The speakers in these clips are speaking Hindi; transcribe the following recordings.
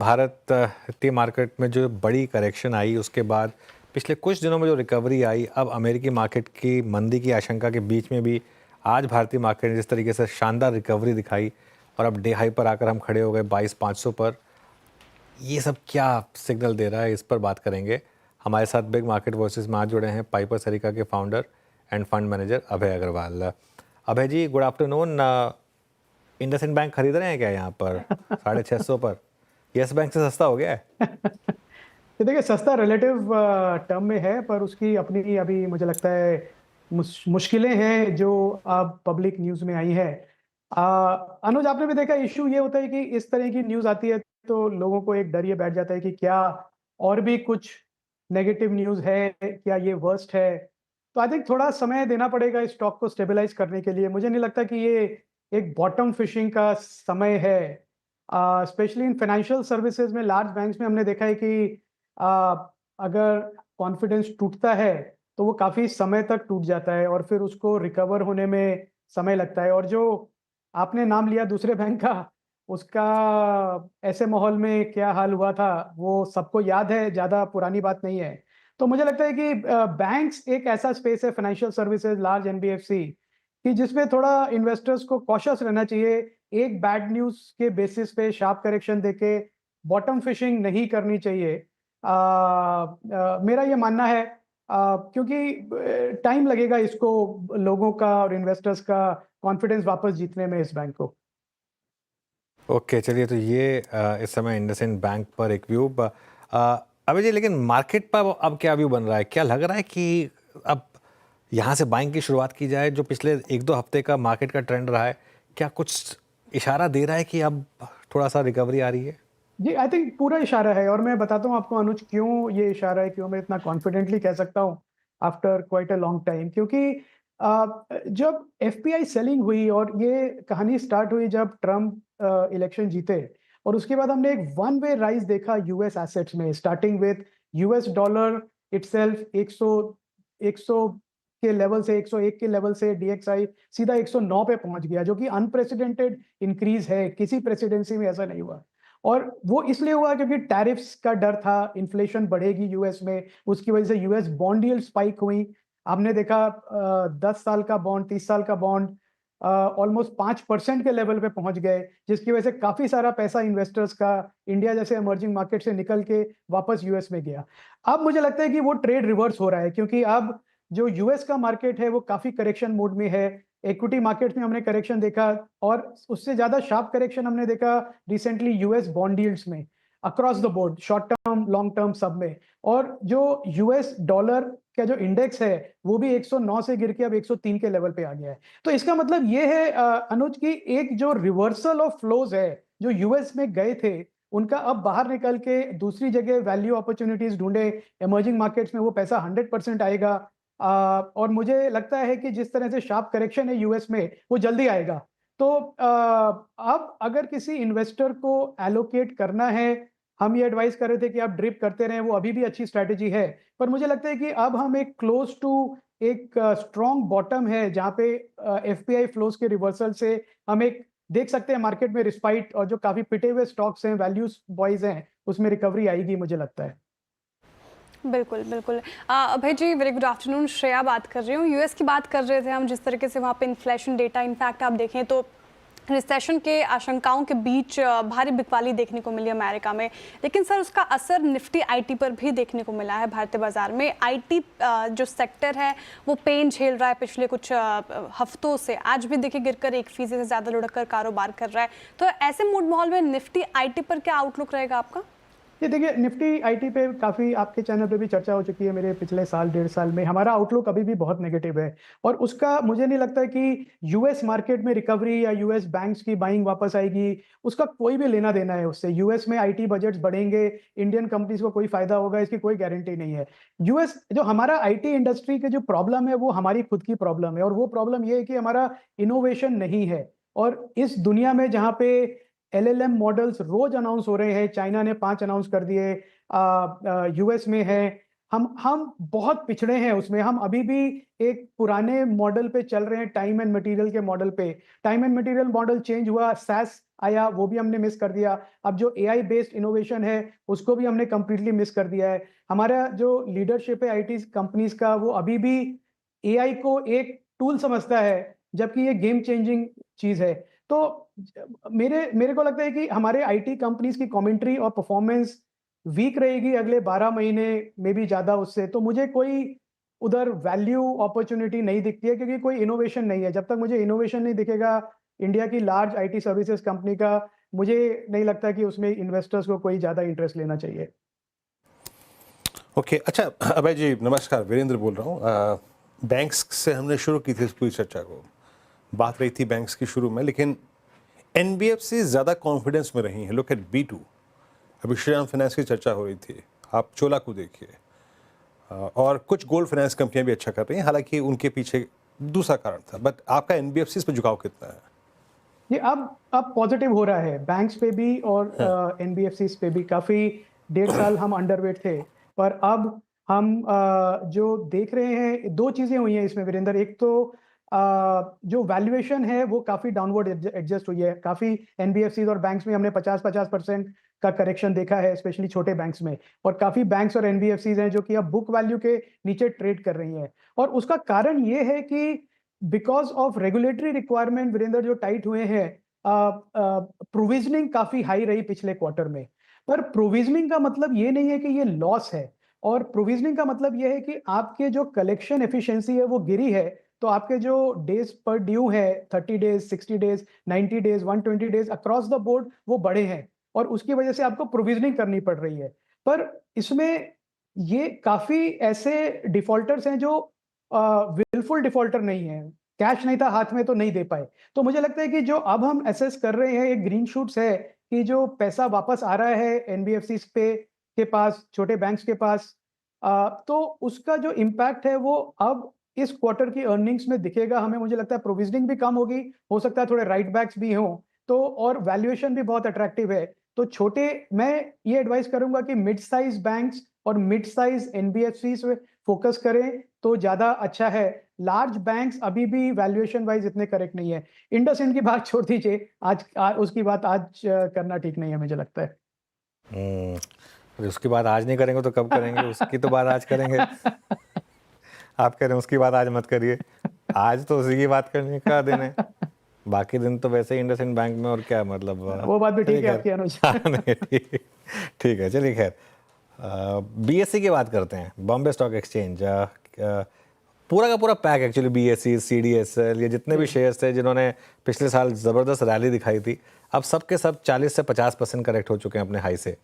भारत वित्तीय मार्केट में जो बड़ी करेक्शन आई उसके बाद पिछले कुछ दिनों में जो रिकवरी आई, अब अमेरिकी मार्केट की मंदी की आशंका के बीच में भी आज भारतीय मार्केट ने जिस तरीके से शानदार रिकवरी दिखाई और अब डे हाई पर आकर हम खड़े हो गए 22,500 पर। ये सब क्या सिग्नल दे रहा है, इस पर बात करेंगे। हमारे साथ बिग मार्केट वर्सेस में आज जुड़े हैं पाइपर सरिका के founder and fund manager Abhay Agarwal. Abhay ji, good afternoon. IndusInd bank खरीद रहे हैं क्या यहाँ पर 650 पर? यस बैंक से सस्ता हो गया है? ये देखिए, सस्ता रिलेटिव टर्म में है, पर उसकी अपनी अभी मुझे लगता है मुश्किलें हैं जो अब पब्लिक न्यूज़ में आई है। अनुज, आपने भी देखा, इश्यू ये होता है कि इस तरह की न्यूज़ आती है तो लोगों को एक डर ये बैठ जाता है कि क्या और भी कुछ नेगेटिव न्यूज़ है, क्या ये वर्स्ट है। तो आई थिंक थोड़ा समय देना पड़ेगा इस स्टॉक को स्टेबलाइज करने के लिए। मुझे नहीं लगता कि ये एक बॉटम फिशिंग का समय है। स्पेशली इन फाइनेंशियल सर्विसेज में, लार्ज बैंक्स में हमने देखा है कि अगर कॉन्फिडेंस टूटता है तो वो काफी समय तक टूट जाता है और फिर उसको रिकवर होने में समय लगता है। और जो आपने नाम लिया दूसरे बैंक का, उसका ऐसे माहौल में क्या हाल हुआ था वो सबको याद है, ज्यादा पुरानी बात नहीं है। तो मुझे लगता है कि बैंक्स एक ऐसा स्पेस है, फाइनेंशियल सर्विसेज, लार्ज एनबीएफसी, कि जिसमें थोड़ा इन्वेस्टर्स को कॉशियस रहना चाहिए। एक बैड न्यूज के बेसिस पे शार्प करेक्शन देके बॉटम फिशिंग नहीं करनी चाहिए। मेरा ये मानना है, क्योंकि टाइम लगेगा इसको, लोगों का और इन्वेस्टर्स का कॉन्फिडेंस वापस जीतने में इस बैंक को। ओके, चलिए, तो ये इस समय इंडसइंड बैंक पर एक व्यू। अभी जी, लेकिन मार्केट पर अब क्या व्यू बन रहा है? क्या लग रहा है कि अब यहाँ से बाइंग की शुरुआत की जाए? जो पिछले 1-2 हफ्ते का मार्केट का ट्रेंड रहा है, क्या कुछ इशारा दे रहा है कि अब थोड़ा सा रिकवरी आ रही है? जी, आई थिंक पूरा इशारा है, और मैं बताता हूँ आपको अनुज, क्यों ये इशारा है, क्यों मैं इतना कॉन्फिडेंटली कह सकता हूँ after quite a long time. क्योंकि जब एफपीआई सेलिंग हुई और ये कहानी स्टार्ट हुई जब ट्रम्प इलेक्शन जीते, और उसके बाद हमने एक वन वे राइज देखा यूएस एसेट्स में, starting with US dollar itself 100 के लेवल से, 101 के लेवल से डीएक्सआई सीधा 109 पे पहुंच गया, जो कि अनप्रेसिडेंटेड इंक्रीज है, किसी प्रेसिडेंसी में ऐसा नहीं हुआ। और वो इसलिए हुआ क्योंकि टैरिफ्स का डर था, इन्फ्लेशन बढ़ेगी यूएस में, उसकी वजह से यूएस बॉन्ड यील्ड स्पाइक हुई। हमने देखा 10 साल का बॉन्ड, 30 साल का बॉन्ड ऑलमोस्ट 5% के लेवल पे पहुंच गए, जिसकी वजह से काफी सारा पैसा इन्वेस्टर्स का इंडिया जैसे इमर्जिंग मार्केट से निकल के वापस यूएस में गया। अब मुझे लगता है कि वो ट्रेड रिवर्स हो रहा है, क्योंकि अब जो यूएस का मार्केट है वो काफी करेक्शन मोड में है। इक्विटी मार्केट में हमने करेक्शन देखा, और उससे ज्यादा शार्प करेक्शन हमने देखा रिसेंटली यूएस बॉन्ड यील्ड्स में, across the board, short term, long term, सब में। और जो यूएस डॉलर का जो इंडेक्स है वो भी 109 से गिर के अब 103 के लेवल पे आ गया है। तो इसका मतलब ये है अनुज, की एक जो रिवर्सल ऑफ फ्लोज है, जो यूएस में गए थे, उनका अब बाहर निकल के दूसरी जगह वैल्यू अपॉर्चुनिटीज ढूंढे, इमर्जिंग मार्केट्स में वो पैसा 100% आएगा। और मुझे लगता है कि जिस तरह से शार्प करेक्शन है यूएस में, वो जल्दी आएगा। तो अब अगर किसी इन्वेस्टर को एलोकेट करना है, हम ये एडवाइस कर रहे थे कि आप ड्रिप करते रहें, वो अभी भी अच्छी स्ट्रैटेजी है। पर मुझे लगता है कि अब हम एक क्लोज टू एक स्ट्रॉन्ग बॉटम है, जहां पे एफपीआई फ्लोज के रिवर्सल से हम एक देख सकते हैं मार्केट में रिस्पाइट, और जो काफी पिटे हुए स्टॉक्स हैं, वैल्यूज बॉयज हैं, उसमें रिकवरी आएगी मुझे लगता है। बिल्कुल, बिल्कुल। अभय जी, वेरी गुड आफ्टरनून। श्रेया बात कर रही हूँ। यूएस की बात कर रहे थे हम, जिस तरीके से वहाँ पे इन्फ्लेशन डेटा, इनफैक्ट आप देखें तो रिसेशन के आशंकाओं के बीच भारी बिकवाली देखने को मिली अमेरिका में। लेकिन सर, उसका असर निफ्टी आईटी पर भी देखने को मिला है। भारतीय बाजार में आईटी जो सेक्टर है वो पेन झेल रहा है पिछले कुछ हफ्तों से। आज भी देखिए गिरकर 1% से ज़्यादा लुढ़क कर कारोबार कर रहा है। तो ऐसे मूड माहौल में निफ्टी आईटी पर क्या आउटलुक रहेगा आपका? ये देखिए, निफ्टी आईटी पे काफी आपके चैनल पे भी चर्चा हो चुकी है। मेरे पिछले साल, 1.5 साल में हमारा आउटलुक अभी भी बहुत नेगेटिव है, और उसका मुझे नहीं लगता कि यूएस मार्केट में रिकवरी या यूएस बैंक्स की बाइंग वापस आएगी, उसका कोई भी लेना देना है उससे। यूएस में आईटी बजट्स बढ़ेंगे, इंडियन कंपनीज को कोई फायदा होगा, इसकी कोई गारंटी नहीं है। यूएस, जो हमारा आईटी इंडस्ट्री के जो प्रॉब्लम है वो हमारी खुद की प्रॉब्लम है, और वो प्रॉब्लम ये है कि हमारा इनोवेशन नहीं है। और इस दुनिया में जहाँ पे एलएलएम मॉडल्स रोज अनाउंस हो रहे हैं, चाइना ने 5 अनाउंस कर दिए, यूएस में है, हम बहुत पिछड़े हैं उसमें। हम अभी भी एक पुराने मॉडल पे चल रहे हैं, टाइम एंड मटेरियल के मॉडल पे। Time and material model change हुआ, SaaS आया, वो भी हमने मिस कर दिया। अब जो AI बेस्ड इनोवेशन है उसको भी हमने कंप्लीटली मिस कर दिया है। हमारा जो लीडरशिप है IT कंपनीज का, वो अभी भी AI को एक टूल समझता है, जबकि ये गेम चेंजिंग चीज है। तो मेरे को लगता है कि हमारे IT कंपनीज की कमेंट्री और परफॉर्मेंस वीक रहेगी अगले 12 महीने में भी ज़्यादा उससे। तो मुझे कोई उधर वैल्यू अपॉर्चुनिटी नहीं दिखती है, क्योंकि कोई इनोवेशन नहीं है। जब तक मुझे इनोवेशन नहीं दिखेगा इंडिया की लार्ज IT सर्विसेज कंपनी का, मुझे नहीं लगता कि उसमें इन्वेस्टर्स को कोई ज़्यादा इंटरेस्ट लेना चाहिए। ओके अच्छा अभय जी नमस्कार, वीरेंद्र बोल रहा हूँ। बैंक्स से हमने शुरू की थी इस पूरी चर्चा को, बात रही थी बैंक्स की शुरू में, लेकिन NBFC ज़्यादा कॉन्फिडेंस में रही हैं। लुक एट B2, अभी श्रीराम फाइनेंस की चर्चा हो रही थी, आप चोला को देखिए, और कुछ गोल्ड फाइनेंस कंपनियां भी अच्छा कर रही हैं, हालांकि उनके पीछे दूसरा कारण था। बट आपका NBFC पे झुकाव कितना है? ये अब पॉजिटिव हो रहा है बैंक्स पे भी और NBFCs पे भी। काफी 1.5 साल हम अंडरवेट थे, पर अब हम जो देख रहे हैं, दो चीजें हुई हैं इसमें वीरेंद्र। एक तो जो वैल्यूएशन है वो काफी डाउनवर्ड एडजस्ट हुई है। काफी NBFCs और बैंक्स में हमने 50% का करेक्शन देखा है, स्पेशली छोटे बैंक्स में। और काफी बैंक्स और NBFCs हैं जो कि अब बुक वैल्यू के नीचे ट्रेड कर रही हैं। और उसका कारण ये है कि because of regulatory requirement Virendra जो टाइट हुए हैं, प्रोविजनिंग काफी हाई रही पिछले क्वार्टर में। पर प्रोविजनिंग का मतलब ये नहीं है कि ये लॉस है, और प्रोविजनिंग का मतलब ये है कि आपके जो कलेक्शन एफिशिएंसी है वो गिरी है। तो आपके जो डेज पर ड्यू है, 30 days, 60 days, 90 days, 120 days across the board, वो बड़े हैं, और उसकी वजह से आपको प्रोविजनिंग करनी पड़ रही है। पर इसमें ये काफी ऐसे डिफॉल्टर्स हैं जो विलफुल डिफॉल्टर नहीं है। कैश नहीं था हाथ में तो नहीं दे पाए। तो मुझे लगता है कि जो अब हम असेस कर रहे हैं, एक ग्रीन शूट्स है कि जो पैसा वापस आ रहा है NBFCs पे के पास, छोटे बैंक्स के पास, तो उसका जो इम्पैक्ट है वो अब इस क्वार्टर की अर्निंग्स में दिखेगा हमें। मुझे लगता है प्रोविजनिंग भी कम होगी, हो सकता है थोड़े राइट बैक्स भी हों, तो और वैल्यूएशन भी बहुत अट्रैक्टिव है। तो छोटे, मैं ये एडवाइस करूंगा कि मिड साइज बैंक्स और मिड साइज NBFCs पे फोकस करें तो ज्यादा अच्छा है। लार्ज बैंक्स अभी भी वैल्यूएशन वाइज इतने करेक्ट नहीं है। इंडसइंड की बात छोड़ दीजिए, उसकी बात आज करना ठीक नहीं है मुझे लगता है। अरे उसकी बात आज नहीं करेंगे तो कब करेंगे? उसकी तो बात आज करेंगे। आप कह रहे हैं उसकी बात आज मत करिए, आज तो उसी की बात करने का दिन है। बाकी दिन तो वैसे ही इंडसइंड बैंक में, और क्या मतलब। वो बात भी ठीक है चलिए आपकी अनुज। हाँ, नहीं, ठीक है, चलिए खैर BSE की बात करते हैं, बॉम्बे स्टॉक एक्सचेंज। पूरा का पूरा पैक एक्चुअली, BSE, CDSL, ये जितने भी शेयर्स थे जिन्होंने पिछले साल ज़बरदस्त रैली दिखाई थी, अब सब के सब 40 से 50% करेक्ट हो चुके हैं अपने हाई से।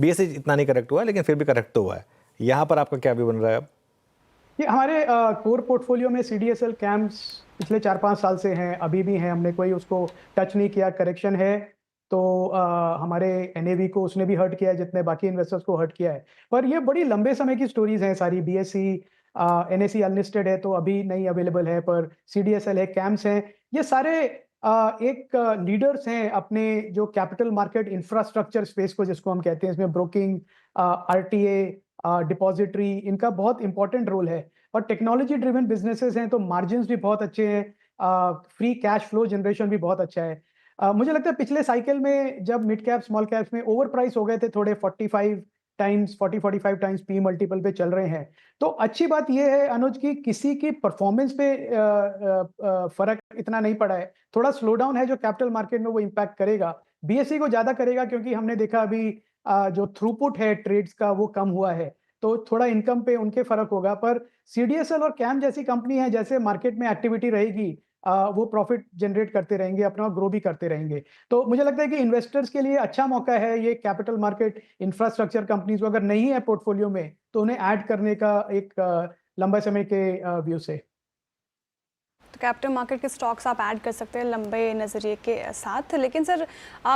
BSE इतना नहीं करेक्ट हुआ है, लेकिन फिर भी करेक्ट तो हुआ है। यहाँ पर आपका क्या व्यू बन रहा है अब? ये हमारे कोर पोर्टफोलियो में CDSL कैम्स पिछले 4-5 साल से हैं, अभी भी हैं, हमने कोई उसको टच नहीं किया। करेक्शन है तो हमारे NAV को उसने भी हर्ट किया है जितने बाकी इन्वेस्टर्स को हर्ट किया है। पर ये बड़ी लंबे समय की स्टोरीज हैं सारी। BSE NSE अनलिस्टेड है तो अभी नहीं अवेलेबल है, पर CDSL है, कैम्स हैं, ये सारे एक लीडर्स हैं अपने जो कैपिटल मार्केट इंफ्रास्ट्रक्चर स्पेस को जिसको हम कहते हैं। इसमें ब्रोकिंग, RTA, डिपॉजिटरी, इनका बहुत इंपॉर्टेंट रोल है। और टेक्नोलॉजी ड्रिवन बिजनेसेस हैं तो मार्जिन्स भी बहुत अच्छे हैं, फ्री कैश फ्लो जनरेशन भी बहुत अच्छा है। मुझे लगता है पिछले साइकिल में जब मिड कैप स्मॉल कैप्स में ओवर प्राइस हो गए थे थोड़े, 45 टाइम्स 40-45 टाइम्स P मल्टीपल पे चल रहे हैं। तो अच्छी बात यह है अनुज की किसी की परफॉर्मेंस पे फर्क इतना नहीं पड़ा है। थोड़ा स्लो डाउन है जो कैपिटल मार्केट में, वो इम्पैक्ट करेगा। BSE को ज्यादा करेगा क्योंकि हमने देखा अभी जो थ्रूपुट है ट्रेड्स का वो कम हुआ है, तो थोड़ा इनकम पे उनके फर्क होगा। पर CDSL और कैम जैसी कंपनी है, जैसे मार्केट में एक्टिविटी रहेगी वो प्रॉफिट जनरेट करते रहेंगे, अपना ग्रो भी करते रहेंगे। तो मुझे लगता है कि इन्वेस्टर्स के लिए अच्छा मौका है ये कैपिटल मार्केट इंफ्रास्ट्रक्चर कंपनीज को, अगर नहीं है पोर्टफोलियो में तो उन्हें ऐड करने का एक लंबे समय के व्यू से। तो कैपिटल मार्केट के स्टॉक्स आप ऐड कर सकते हैं लंबे नज़रिए के साथ। लेकिन सर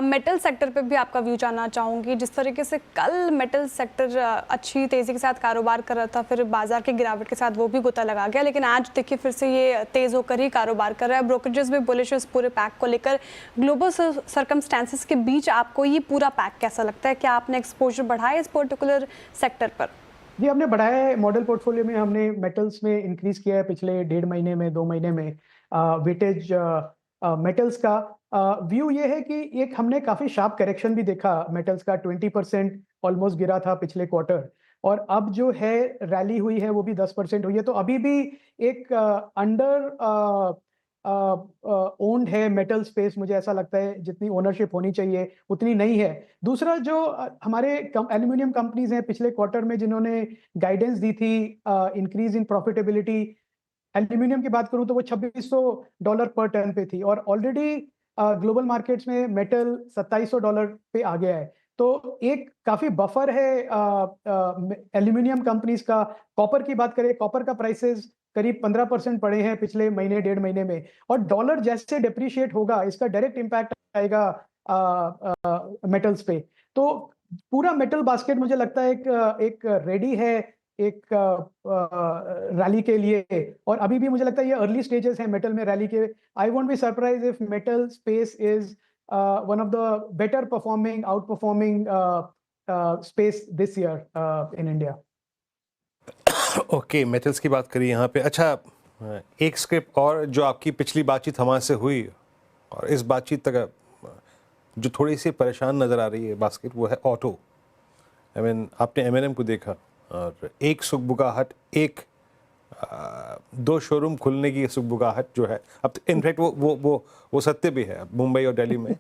मेटल सेक्टर पे भी आपका व्यू जानना चाहूँगी। जिस तरीके से कल मेटल सेक्टर अच्छी तेज़ी के साथ कारोबार कर रहा था, फिर बाजार की गिरावट के साथ वो भी गोता लगा गया, लेकिन आज देखिए फिर से ये तेज़ होकर ही कारोबार कर रहा है। ब्रोकरेजेस भी बुलिश है इस पूरे पैक को लेकर। ग्लोबल सर्कमस्टेंसेस के बीच आपको ये पूरा पैक कैसा लगता है? क्या आपने एक्सपोजर बढ़ाया इस पर्टिकुलर सेक्टर पर? जी, हमने बढ़ाया है मॉडल पोर्टफोलियो में, हमने मेटल्स में इंक्रीज किया है पिछले 1.5 महीने में, 2 महीने में वेटेज मेटल्स का। व्यू ये है कि एक हमने काफी शार्प करेक्शन भी देखा मेटल्स का, 20% ऑलमोस्ट गिरा था पिछले क्वार्टर, और अब जो है रैली हुई है वो भी 10% हुई है। तो अभी भी एक अंडर ओन्ड है मेटल स्पेस, मुझे ऐसा लगता है जितनी ओनरशिप होनी चाहिए उतनी नहीं है। दूसरा जो हमारे एल्यूमिनियम कंपनीज हैं पिछले क्वार्टर में जिन्होंने गाइडेंस दी थी इंक्रीज इन प्रॉफिटेबिलिटी, एल्यूमिनियम की बात करूं तो वो $2600 पर टन पे थी, और ऑलरेडी ग्लोबल मार्केट्स में मेटल $2700 पे आ गया है। तो एक काफी बफर है एल्यूमिनियम कंपनीज का। कॉपर की बात करें, कॉपर का प्राइसेस करीब 15% पड़े हैं पिछले महीने 1.5 महीने में, और डॉलर जैसे डिप्रिशिएट होगा इसका डायरेक्ट इम्पैक्ट आएगा मेटल्स पे। तो पूरा मेटल बास्केट मुझे लगता है एक रेडी है एक रैली के लिए, और अभी भी मुझे लगता है ये अर्ली स्टेजेस हैं मेटल में रैली के। I won't be surprise if metal space is one of the better performing out performing space this year in India. Okay, metals की बात करी यहाँ पे। अच्छा, एक स्क्रिप्ट और जो आपकी पिछली बातचीत हमारे से हुई और इस बातचीत तक जो थोड़ी सी परेशान नज़र आ रही है बास्केट, वो है ऑटो। आई मीन आपने एमएनएम को देखा और एक सुगबुगाहट, एक 2 शोरूम खुलने की सुगबुगाहट जो है, अब इनफैक्ट वो सत्य भी है अब मुंबई और दिल्ली में।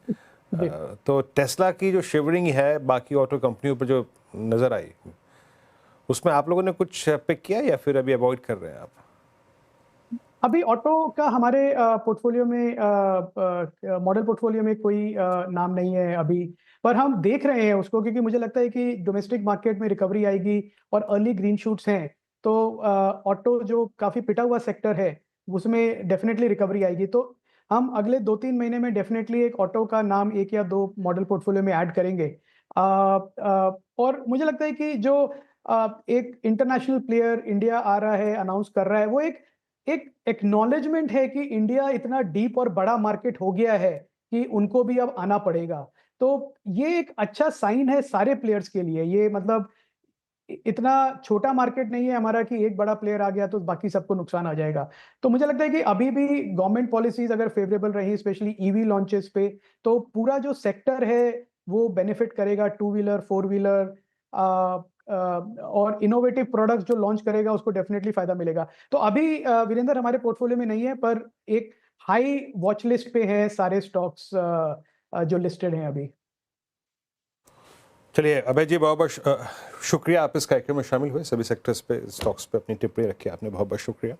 तो टेस्ला की जो शिवरिंग है बाकी ऑटो कंपनियों पर जो नज़र आई, उसमें आप लोगों ने कुछ पिक किया या फिर अभी अवॉइड कर रहे हैं आप? अभी ऑटो का हमारे पोर्टफोलियो में मॉडल पोर्टफोलियो में कोई नाम नहीं है अभी, पर हम देख रहे हैं उसको, क्योंकि मुझे लगता है कि डोमेस्टिक मार्केट में रिकवरी आएगी और अर्ली ग्रीन शूट्स हैं। तो ऑटो जो काफी पिटा हुआ सेक्टर है उसमें डेफिनेटली रिकवरी आएगी। तो हम अगले 2-3 महीने में डेफिनेटली एक ऑटो का नाम 1 या 2 मॉडल पोर्टफोलियो में ऐड करेंगे। और मुझे लगता है कि जो एक इंटरनेशनल प्लेयर इंडिया आ रहा है, अनाउंस कर रहा है, वो एक एक्नॉलेजमेंट है कि इंडिया इतना डीप और बड़ा मार्केट हो गया है कि उनको भी अब आना पड़ेगा। तो ये एक अच्छा साइन है सारे प्लेयर्स के लिए। ये मतलब इतना छोटा मार्केट नहीं है हमारा कि एक बड़ा प्लेयर आ गया तो बाकी सबको नुकसान आ जाएगा। तो मुझे लगता है कि अभी भी गवर्नमेंट पॉलिसीज अगर फेवरेबल रही, स्पेशली ईवी लॉन्चेस पे, तो पूरा जो सेक्टर है वो बेनिफिट करेगा। 2 व्हीलर, 4 व्हीलर और इनोवेटिव प्रोडक्ट्स जो लॉन्च करेगा उसको डेफिनेटली फायदा मिलेगा। तो अभी वीरेंद्र हमारे पोर्टफोलियो में नहीं है, पर एक हाई वॉच लिस्ट पे है सारे स्टॉक्स जो लिस्टेड हैं अभी। चलिए अभय जी, बहुत बहुत शुक्रिया, आप इस कार्यक्रम में शामिल हुए, सभी सेक्टर्स पे, स्टॉक्स पे अपनी टिप्पणी रखी आपने, बहुत बहुत शुक्रिया।